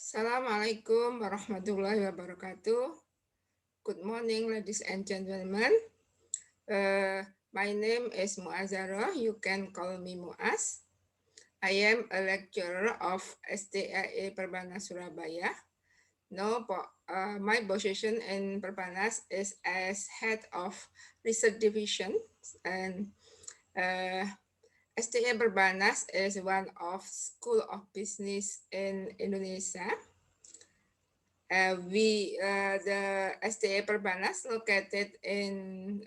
Assalamualaikum warahmatullahi wabarakatuh. Good morning, ladies and gentlemen. My name is Muazzara. You can call me Muaz. I am a lecturer of STIA Perbanas Surabaya. Now, my position in Perbanas is as head of research division, and STIA Perbanas is one of School of Business in Indonesia. The SDA Perbanas located in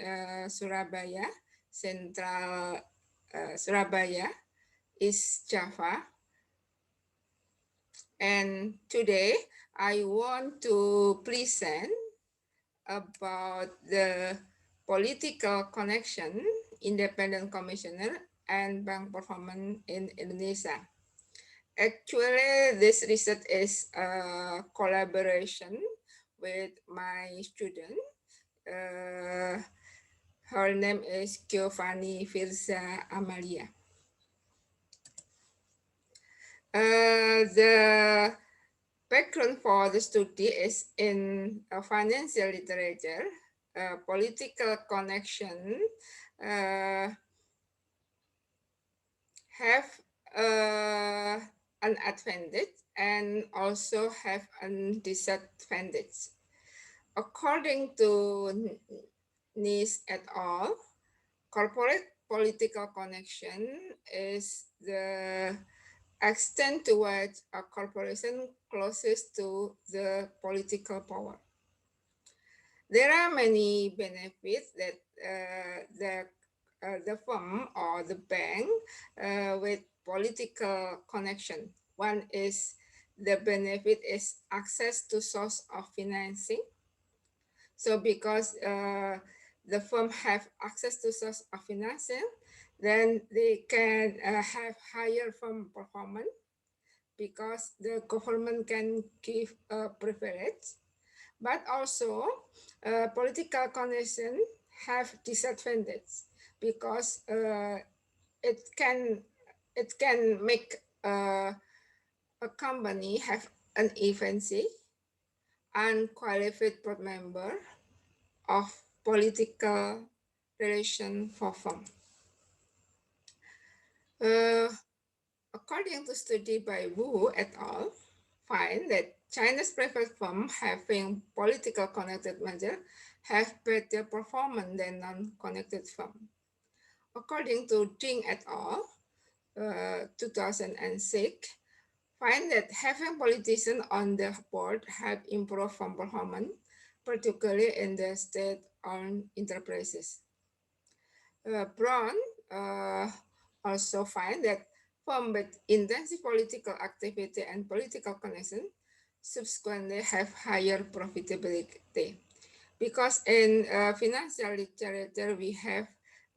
Surabaya, Central Surabaya, East Java. And today I want to present about the political connection, independent commissioner, and bank performance in Indonesia. Actually, this research is a collaboration with my student. Her name is Giovanni Firza Amalia. The background for the study is in financial literature, political connection have an advantage and also have a disadvantage. According to Nice et al., corporate political connection is the extent to which a corporation closest to the political power. There are many benefits that the firm or the bank with political connection. One is the benefit is access to source of financing. So because the firm have access to source of financing, then they can have higher firm performance because the government can give a privilege. But also political connection have disadvantage because it can make a company have an efficiency unqualified board member of political relation for firm. According to study by Wu et al., find that China's private firm having political connected manager have better performance than non-connected firm. According to Ding et al., 2006, find that having politicians on the board have improved firm performance, particularly in the state-owned enterprises. Brown also find that firm with intensive political activity and political connection subsequently have higher profitability. Because in financial literature, we have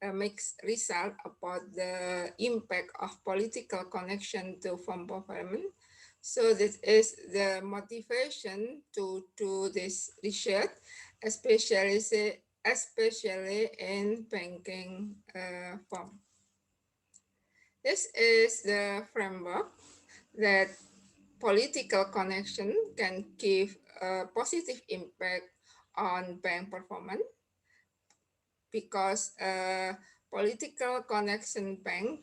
a mixed result about the impact of political connection to firm performance. So this is the motivation to do this research, especially in banking firm. This is the framework that political connection can give a positive impact on bank performance because political connection bank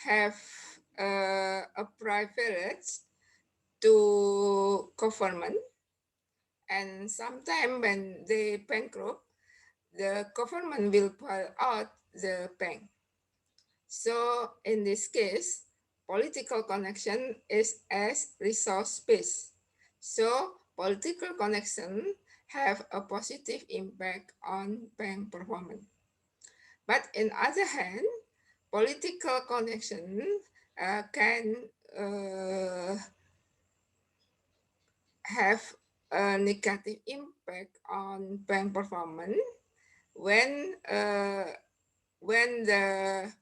have a privilege to government, and sometimes when they bankrupt, the government will buy out the bank. So in this case, political connection is as resource-based. So political connection have a positive impact on bank performance. But in other hand, political connection can have a negative impact on bank performance when the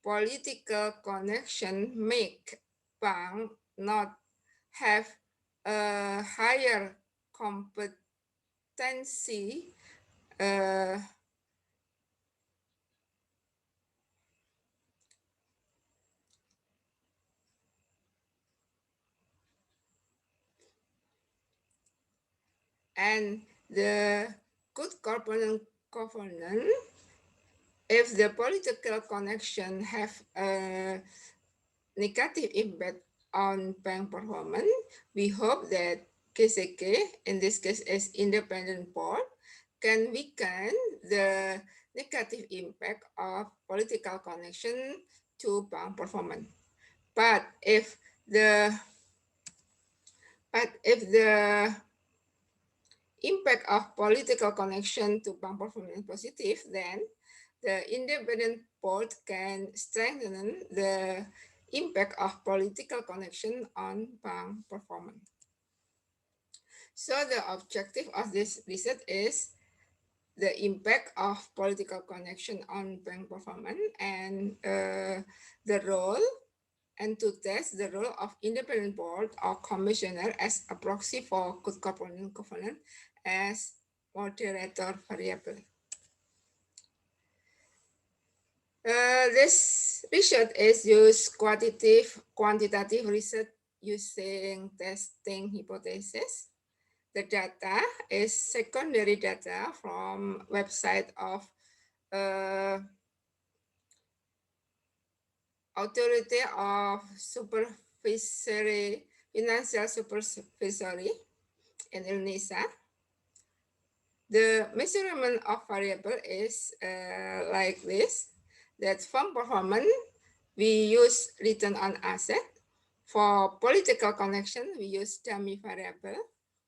political connection make bank not have a higher competency And the good corporate governance, if the political connection have a negative impact on bank performance, we hope that KCK, in this case is independent board, can weaken the negative impact of political connection to bank performance. But if the impact of political connection to bank performance is positive, then the independent board can strengthen the impact of political connection on bank performance. So the objective of this research is the impact of political connection on bank performance and the role, and to test the role of independent board or commissioner as a proxy for good corporate governance as moderator variable. This research is used quantitative research using testing hypothesis. The data is secondary data from website of Authority of Supervisory Financial Supervisory in Indonesia. The measurement of variable is like this, that from performance, we use return on asset. For political connection, we use dummy variable,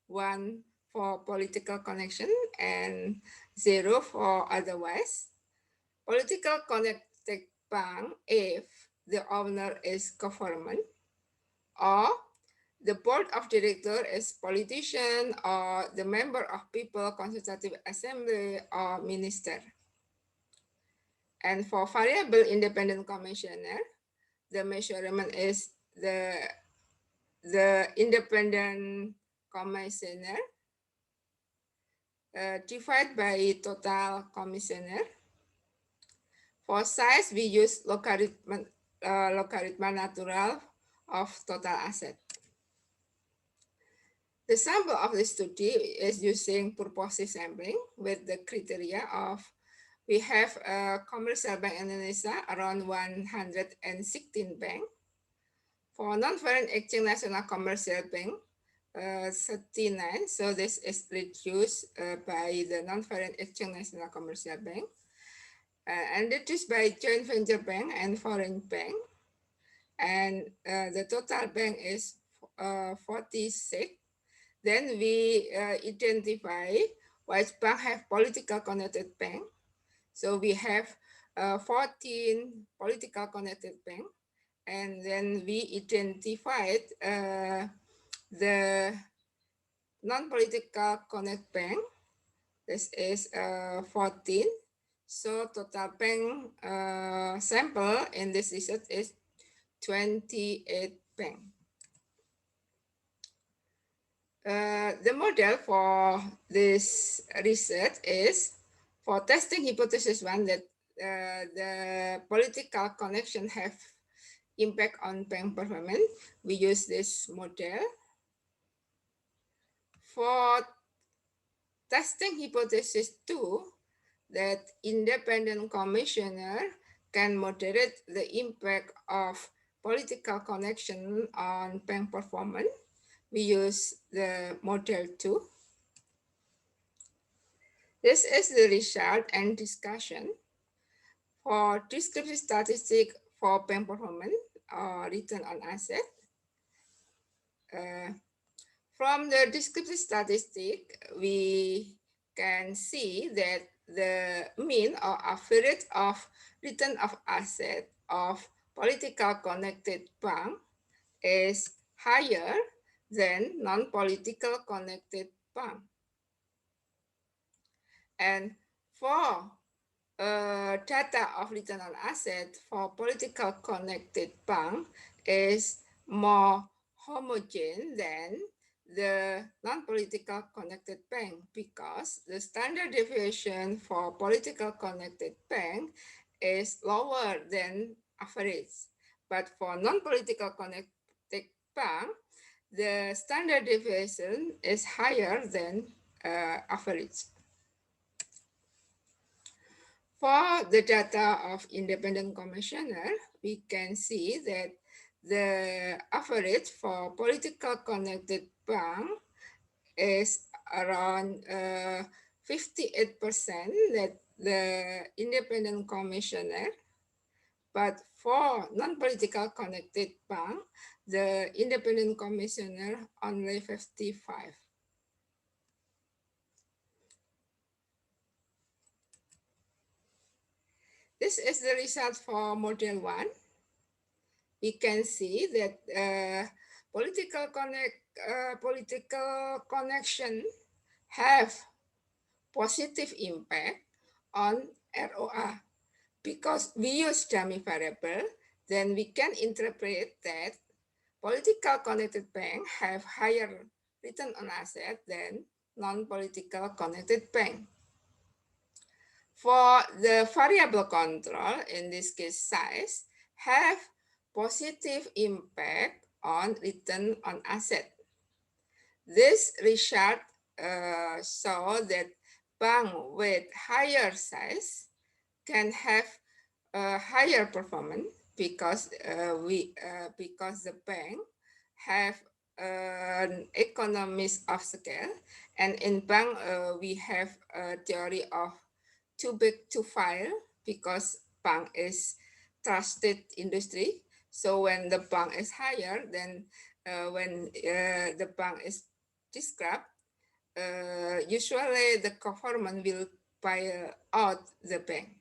1 for political connection and 0 for otherwise. Political connected bank if the owner is government, or the board of director is politician, or the member of people consultative assembly or minister. And for variable independent commissioner, the measurement is the independent commissioner divided by total commissioner. For size, we use logarithm natural of total asset. The sample of the study is using purposive sampling with the criteria of we have a commercial bank in Indonesia around 116 bank. For non-foreign exchange national commercial bank, 39. So this is reduced by the non-foreign exchange national commercial bank. And reduced by joint venture bank and foreign bank. And the total bank is 46. Then we identify which bank have political connected bank. So we have 14 political connected bank. And then we identified the non-political connect bank. This is 14. So total bank sample in this research is 28 bank. The model for this research is for testing hypothesis 1 that the political connection have impact on bank performance. We use this model. For testing hypothesis 2, that independent commissioner can moderate the impact of political connection on bank performance. We use the model 2. This is the result and discussion. For descriptive statistic for bank performance or return on asset. From the descriptive statistic, we can see that the mean or average of return of asset of political connected bank is higher than non-political connected bank. And for data of return on asset for political connected bank is more homogeneous than the non-political connected bank, because the standard deviation for political connected bank is lower than average. But for non-political connected bank, the standard deviation is higher than average. For the data of independent commissioner, we can see that the average for political connected bank is around 58% that the independent commissioner, but for non-political connected bank, the independent commissioner only 55. This is the result for model 1. We can see that political connection have positive impact on ROA. Because we use dummy variable, then we can interpret that political connected bank have higher return on asset than non-political connected bank. For the variable control, in this case size, have positive impact on return on asset. This result show that bank with higher size can have a higher performance because because the bank have an economies of scale, and in bank we have a theory of too big to fail because bank is trusted industry. So when the bank is higher, then when the bank is described, usually the government will buy out the bank.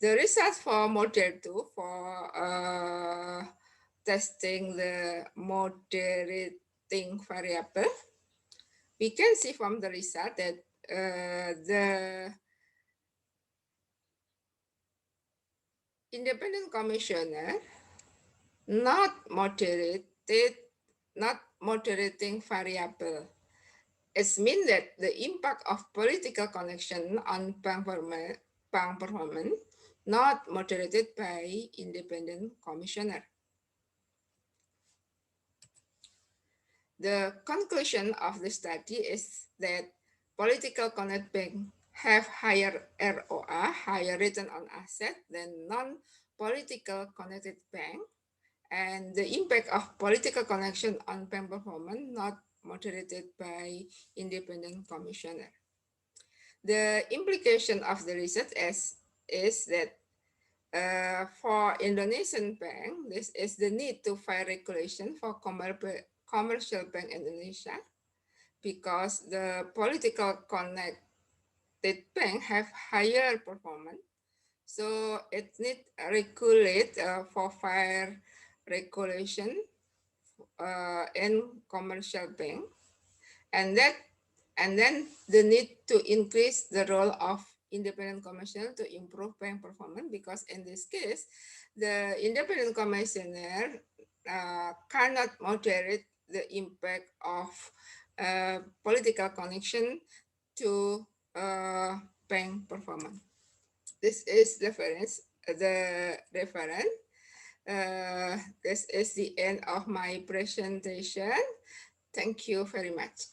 The result for model 2 for testing the moderating variable, we can see from the result that the independent commissioner not moderating variable. It means that the impact of political connection on bank performance not moderated by independent commissioner. The conclusion of the study is that political connect bank have higher ROA, higher return on asset than non-political connected bank, and the impact of political connection on bank performance not moderated by independent commissioner. The implication of the research is that for Indonesian bank, this is the need to file regulation for commercial bank Indonesia because the political connected bank have higher performance. So it need regulate for fire regulation in commercial bank, and then the need to increase the role of independent commissioner to improve bank performance, because in this case the independent commissioner cannot moderate the impact of political connection to bank performance. This is the reference. This is the end of my presentation. Thank you very much.